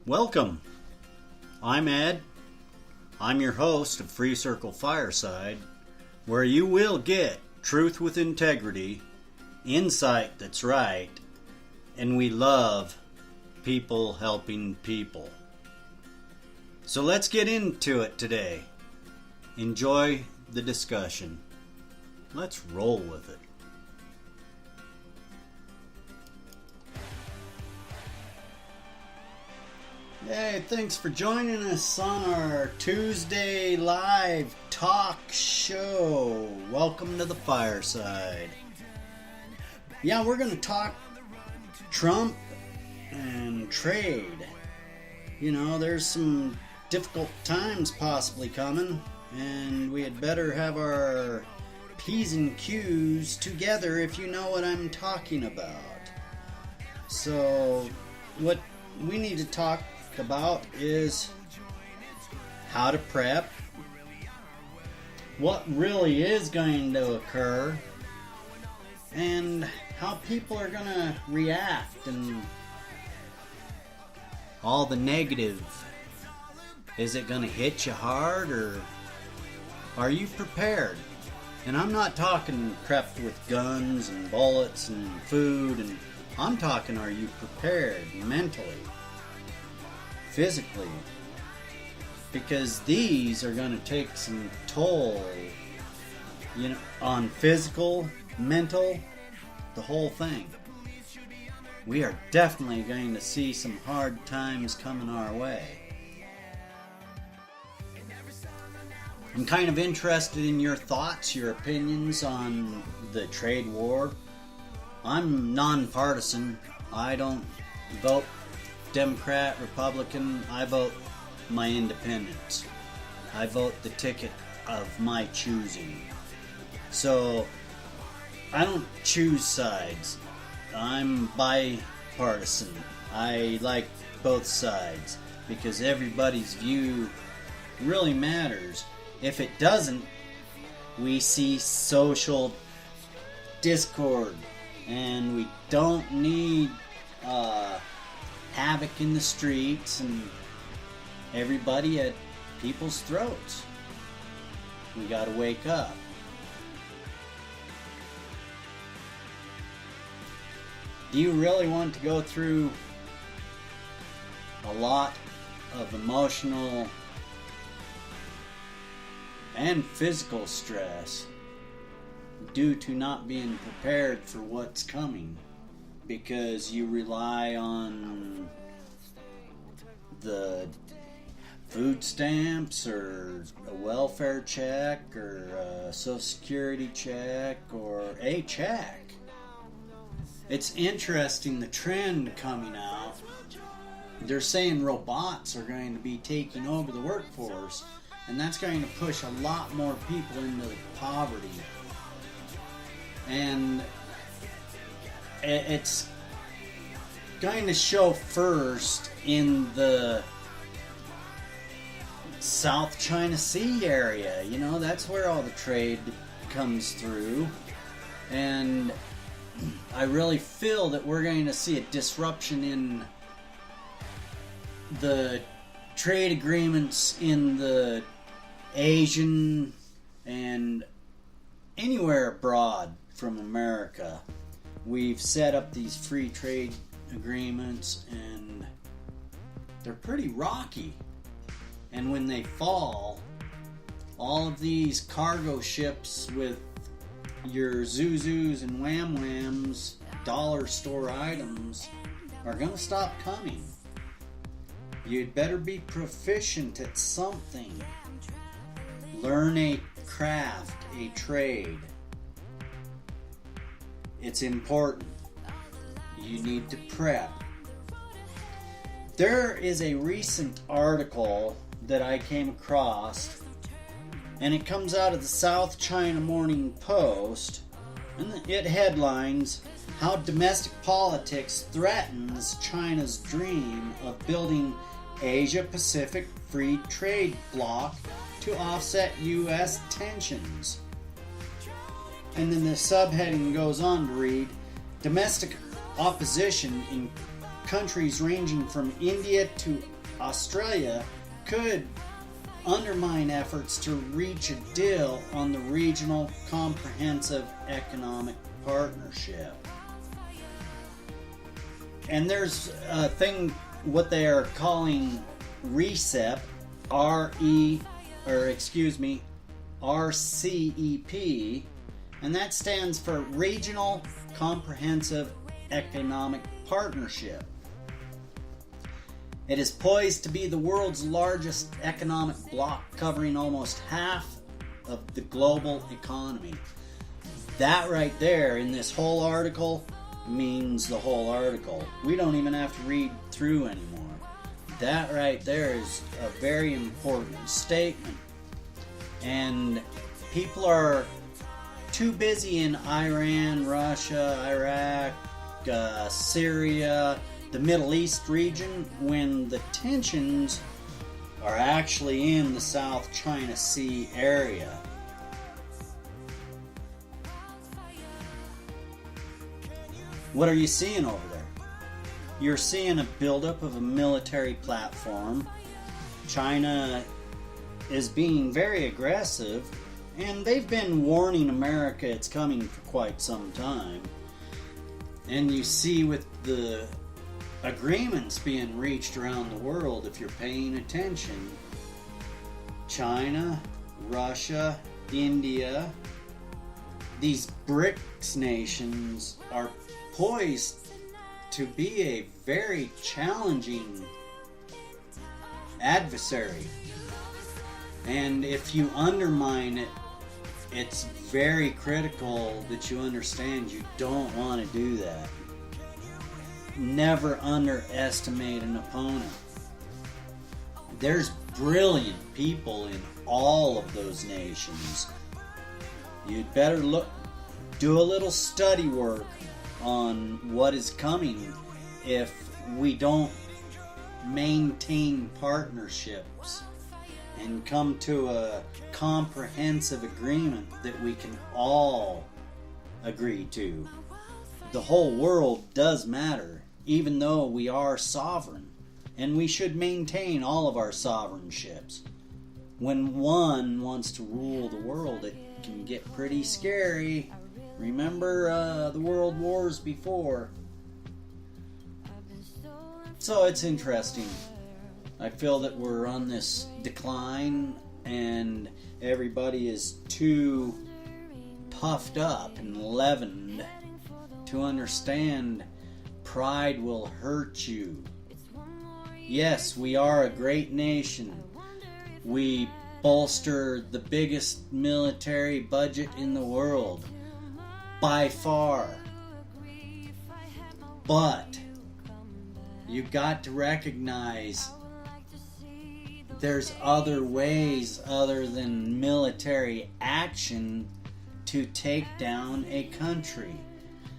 Welcome. I'm Ed. I'm your host of Free Circle Fireside, where you will get truth with integrity, insight that's right, and we love people helping people. So let's get into it today. Enjoy the discussion. Let's roll with it. Hey, thanks for joining us on our Tuesday live talk show. Welcome to the fireside. Yeah, we're going to talk Trump and trade. You know, there's some difficult times possibly coming, and we had better have our P's and Q's together if you know what I'm talking about. So, what we need to talk about is how to prep, what really is going to occur, and how people are going to react, and all the negative. Is it going to hit you hard, or are you prepared? And I'm not talking prepped with guns and bullets and food, and I'm talking, are you prepared mentally, physically? Because these are going to take some toll, you know, on physical, mental, the whole thing. We are definitely going to see some hard times coming our way. I'm kind of interested in your thoughts, your opinions on the trade war. I'm nonpartisan. I don't vote Democrat, Republican. I vote my independence. I vote the ticket of my choosing. So I don't choose sides. I'm bipartisan. I like both sides because everybody's view really matters. If it doesn't, we see social discord, and we don't need havoc in the streets and everybody at people's throats. We gotta wake up. Do you really want to go through a lot of emotional and physical stress due to not being prepared for what's coming because you rely on the food stamps or a welfare check or a social security check or a check? It's interesting, the trend coming out. They're saying robots are going to be taking over the workforce, and that's going to push a lot more people into poverty. And it's going to show first in the South China Sea area. You know, that's where all the trade comes through. And I really feel that we're going to see a disruption in the trade agreements in the Asian and anywhere abroad from America. We've set up these free trade agreements, and they're pretty rocky. And when they fall, all of these cargo ships with your Zuzus and Wham Whams, dollar store items, are going to stop coming. You'd better be proficient at something. Learn a craft, a trade. It's important. You need to prep. There is a recent article that I came across, and it comes out of the South China Morning Post, and it headlines, "How Domestic Politics Threatens China's Dream of Building Asia-Pacific Free Trade Bloc to Offset U.S. Tensions." And then the subheading goes on to read, "Domestic opposition in countries ranging from India to Australia could undermine efforts to reach a deal on the Regional Comprehensive Economic Partnership. And there's a thing, what they are calling RCEP, RCEP, and that stands for Regional Comprehensive Economic Partnership. It is poised to be the world's largest economic bloc, covering almost half of the global economy. That right there in this whole article means the whole article. We don't even have to read through anymore. That right there is a very important statement. And people are too busy in Iran, Russia, Iraq, Syria, the Middle East region, when the tensions are actually in the South China Sea area. What are you seeing over there? You're seeing a buildup of a military platform. China is being very aggressive, and they've been warning America it's coming for quite some time. And you see with the agreements being reached around the world, if you're paying attention, China, Russia, India, these BRICS nations are poised to be a very challenging adversary. And if you undermine it, it's very critical that you understand you don't want to do that. Never underestimate an opponent. There's brilliant people in all of those nations. You'd better do a little study work on what is coming if we don't maintain partnerships and come to a comprehensive agreement that we can all agree to. The whole world does matter, even though we are sovereign, and we should maintain all of our sovereignships. When one wants to rule the world, it can get pretty scary. Remember the world wars before. So it's interesting. I feel that we're on this decline, and everybody is too puffed up and leavened to understand pride will hurt you. Yes, we are a great nation. We bolster the biggest military budget in the world, by far. But you've got to recognize there's other ways other than military action to take down a country.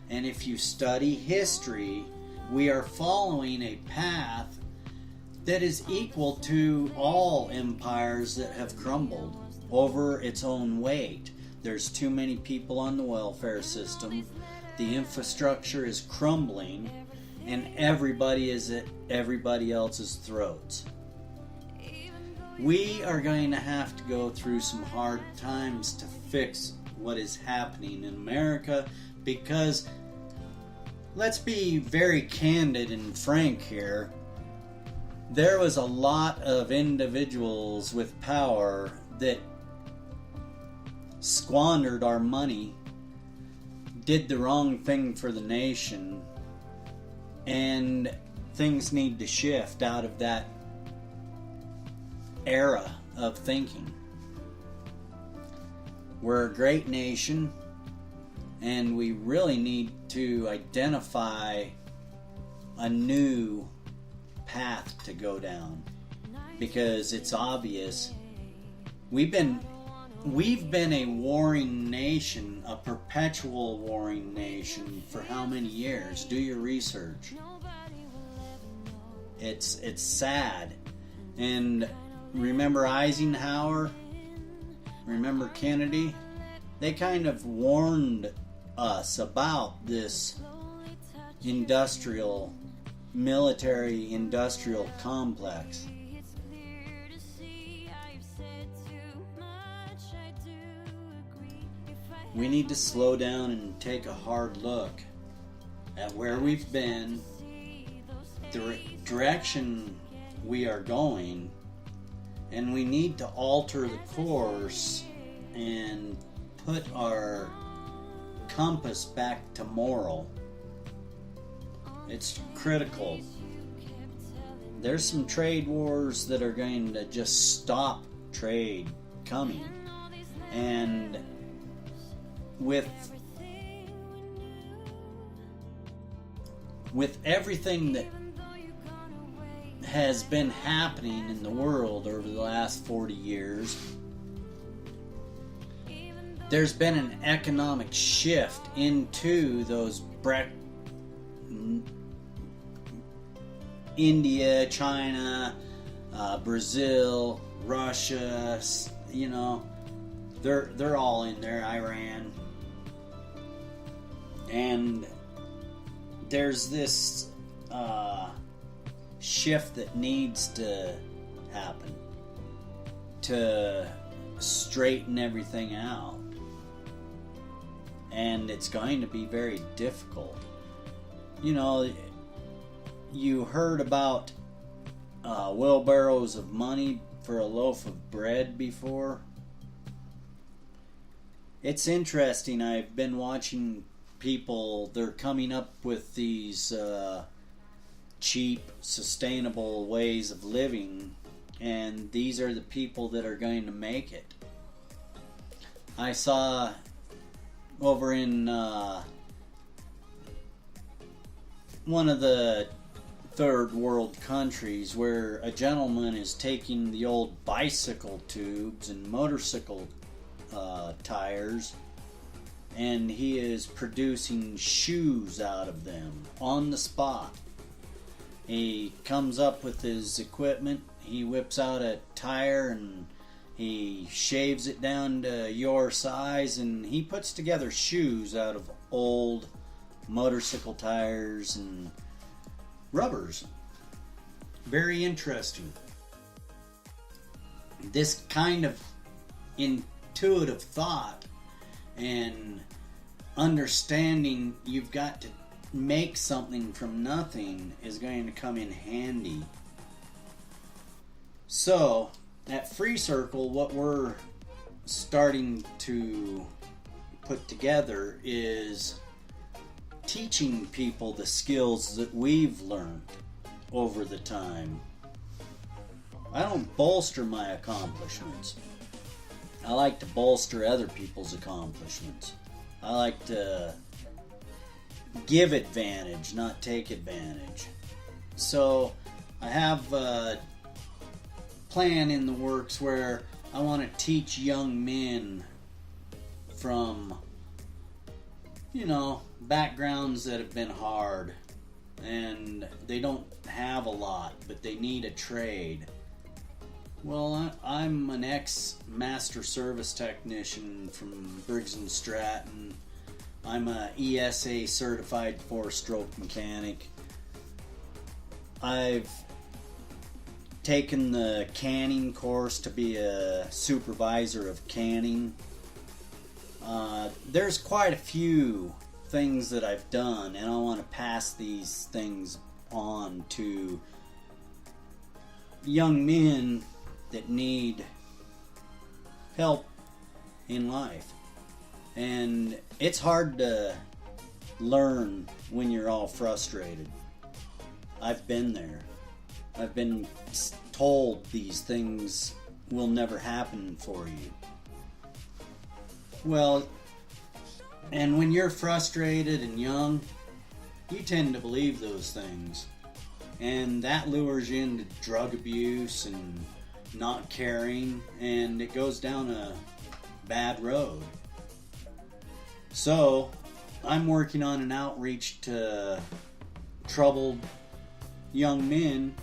And if you study history, we are following a path that is equal to all empires that have crumbled over its own weight. There's too many people on the welfare system. The infrastructure is crumbling, and everybody is at everybody else's throats. We are going to have to go through some hard times to fix what is happening in America, because let's be very candid and frank here. There was a lot of individuals with power that squandered our money, did the wrong thing for the nation, and things need to shift out of that era of thinking. We're a great nation, and we really need to identify a new path to go down, because it's obvious we've been a warring nation, a perpetual warring nation, for how many years? Do your research. It's sad. And remember Eisenhower? Remember Kennedy? They kind of warned us about this industrial military industrial complex. We need to slow down and take a hard look at where we've been, the direction we are going, and we need to alter the course and put our compass back to moral. It's critical. There's some trade wars that are going to just stop trade coming, and with everything that has been happening in the world over the last 40 years, there's been an economic shift into those India, China, Brazil, Russia, they're all in there, Iran. And there's this shift that needs to happen to straighten everything out. And it's going to be very difficult. You heard about wheelbarrows of money for a loaf of bread before. It's interesting. I've been watching people, they're coming up with these cheap, sustainable ways of living, and these are the people that are going to make it. I saw over in one of the third world countries where a gentleman is taking the old bicycle tubes and motorcycle tires, and he is producing shoes out of them on the spot. He comes up with his equipment, he whips out a tire and he shaves it down to your size, and he puts together shoes out of old motorcycle tires and rubbers. Very interesting. This kind of intuitive thought and understanding you've got to make something from nothing is going to come in handy. So at Free Circle, what we're starting to put together is teaching people the skills that we've learned over the time. I don't bolster my accomplishments. I like to bolster other people's accomplishments. I like to give advantage, not take advantage. So I have a plan in the works where I want to teach young men from, backgrounds that have been hard and they don't have a lot, but they need a trade. Well, I'm an ex-master service technician from Briggs & Stratton. I'm a ESA certified 4-stroke mechanic. I've taken the canning course to be a supervisor of canning. There's quite a few things that I've done, and I want to pass these things on to young men that need help in life. And it's hard to learn when you're all frustrated. I've been there. I've been told these things will never happen for you. Well, and when you're frustrated and young, you tend to believe those things. And that lures you into drug abuse and not caring, and it goes down a bad road. So, I'm working on an outreach to troubled young men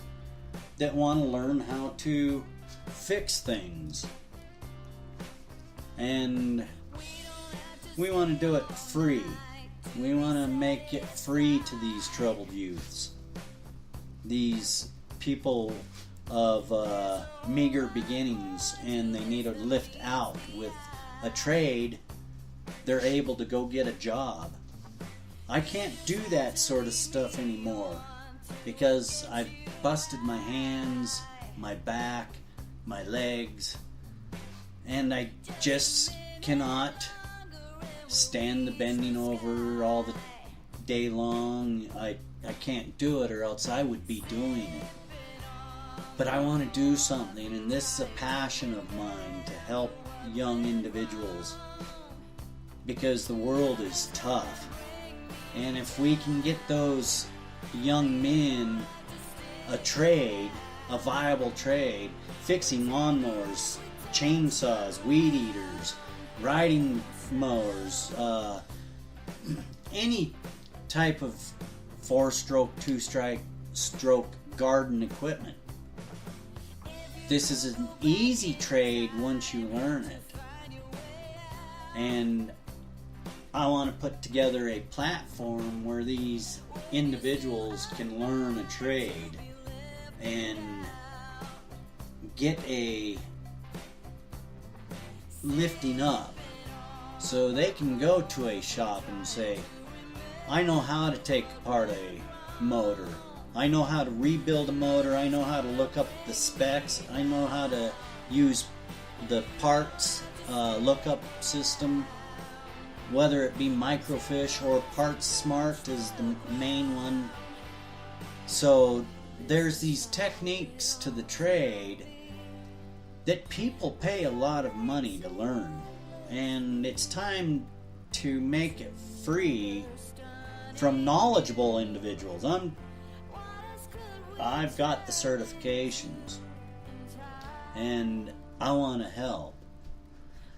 that want to learn how to fix things. And we want to do it free. We want to make it free to these troubled youths. these people of meager beginnings and they need a lift out with a trade, they're able to go get a job. I can't do that sort of stuff anymore because I've busted my hands, my back, my legs, and I just cannot stand the bending over all the day long. I can't do it, or else I would be doing it. But I want to do something, and this is a passion of mine to help young individuals because the world is tough. And if we can get those young men a trade, a viable trade, fixing lawnmowers, chainsaws, weed eaters, riding mowers, any type of 4-stroke, 2-stroke garden equipment. This is an easy trade once you learn it. And I want to put together a platform where these individuals can learn a trade and get a lifting up so they can go to a shop and say, I know how to take apart a motor, I know how to rebuild a motor, I know how to look up the specs, I know how to use the parts lookup system, whether it be Microfiche or Parts Smart is the main one. So there's these techniques to the trade that people pay a lot of money to learn, and it's time to make it free from knowledgeable individuals. I've got the certifications and I want to help.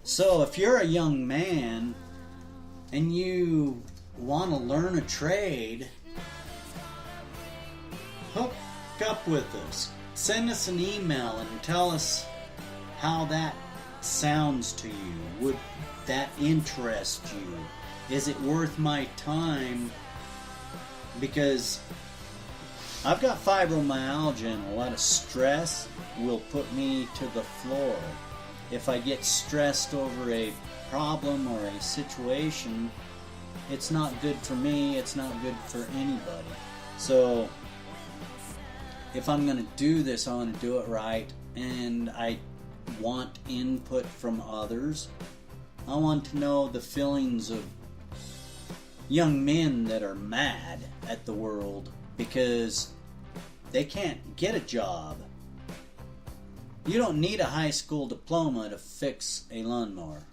So if you're a young man and you want to learn a trade, hook up with us. Send us an email and tell us how that sounds to you. Would that interest you? Is it worth my time? Because I've got fibromyalgia and a lot of stress will put me to the floor. If I get stressed over a problem or a situation, it's not good for me, it's not good for anybody. So if I'm going to do this, I want to do it right, and I want input from others. I want to know the feelings of young men that are mad at the world because they can't get a job. You don't need a high school diploma to fix a lawnmower.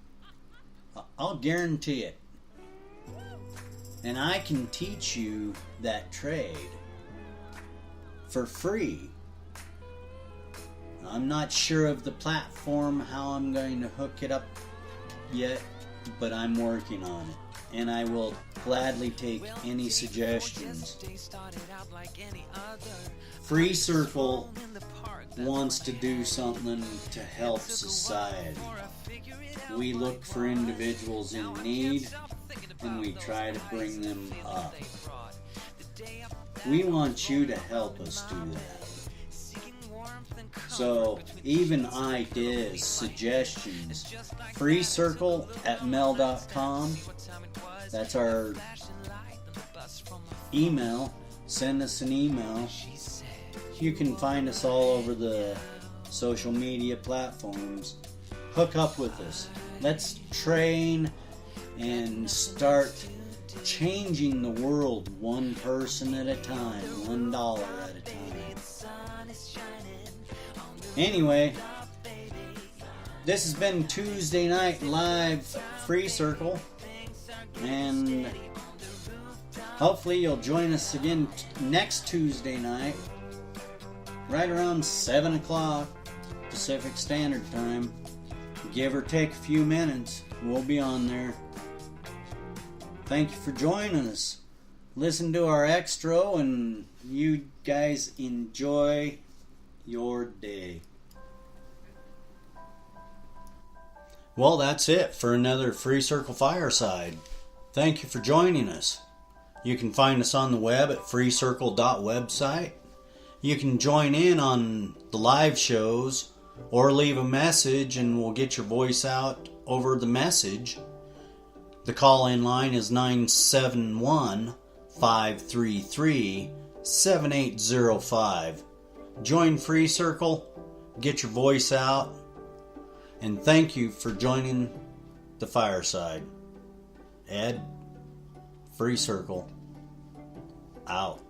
I'll guarantee it. And I can teach you that trade for free. I'm not sure of the platform, how I'm going to hook it up yet, but I'm working on it. And I will gladly take any suggestions. Free Circle wants to do something to help society. We look for individuals in need and we try to bring them up. We want you to help us do that. So, even ideas, suggestions, freecircle@mail.com. That's our email. Send us an email. You can find us all over the social media platforms. Hook up with us. Let's train and start changing the world one person at a time, $1 at a time. Anyway, this has been Tuesday Night Live Free Circle, and hopefully you'll join us again next Tuesday night, right around 7 o'clock Pacific Standard Time. Give or take a few minutes, we'll be on there. Thank you for joining us. Listen to our extra, and you guys enjoy your day. Well, that's it for another Free Circle Fireside. Thank you for joining us. You can find us on the web at freecircle.website. You can join in on the live shows or leave a message and we'll get your voice out over the message. The call-in line is 971-533-7805. Join Free Circle, get your voice out, and thank you for joining the fireside. Ed, Free Circle, out.